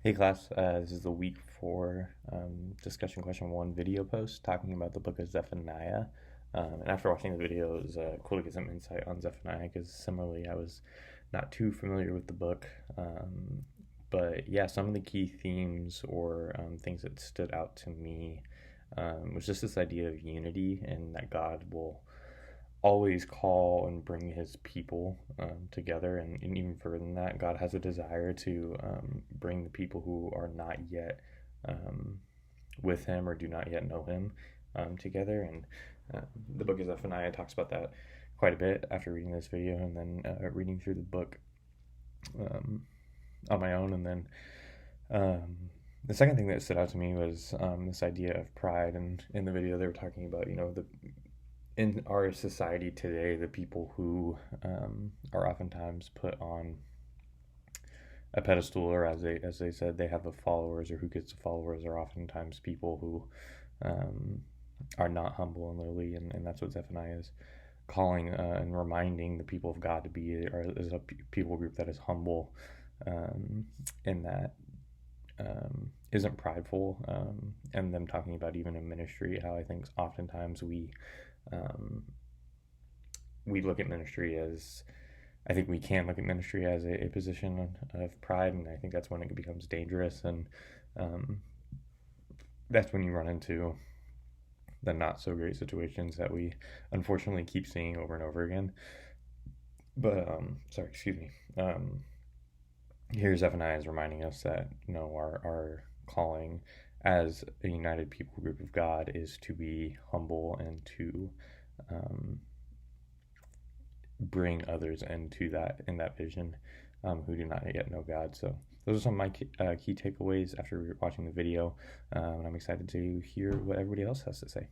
Hey class, this is the week 4 discussion question 1 video post talking about the book of Zephaniah. And after watching the video, it was cool to get some insight on Zephaniah because similarly I was not too familiar with the book. But yeah, some of the key themes or things that stood out to me was just this idea of unity and that God will always call and bring his people together. And even further than that, God has a desire to bring the people who are not yet um, with him or do not yet know him together. And the book of Zephaniah talks about that quite a bit after reading this video and then reading through the book um, on my own. And then the second thing that stood out to me was this idea of pride. And in the video, they were talking about, the in our society today, the people who are oftentimes put on a pedestal, or as they said, they have the followers, or who gets the followers, are oftentimes people who are not humble and lowly, and that's what Zephaniah is calling and reminding the people of God to be, or as a people group that is humble, in that isn't prideful, and them talking about even in ministry how I think oftentimes um, we look at ministry as I think we can look at ministry as a position of pride, and I think that's when it becomes dangerous, and um, that's when you run into the not so great situations that we unfortunately keep seeing over and over again. But sorry, excuse me. Here Zephaniah is reminding us that our calling as a united people group of God is to be humble and to um, bring others into that in that vision who do not yet know God. So those are some of my key takeaways after watching the video, and I'm excited to hear what everybody else has to say.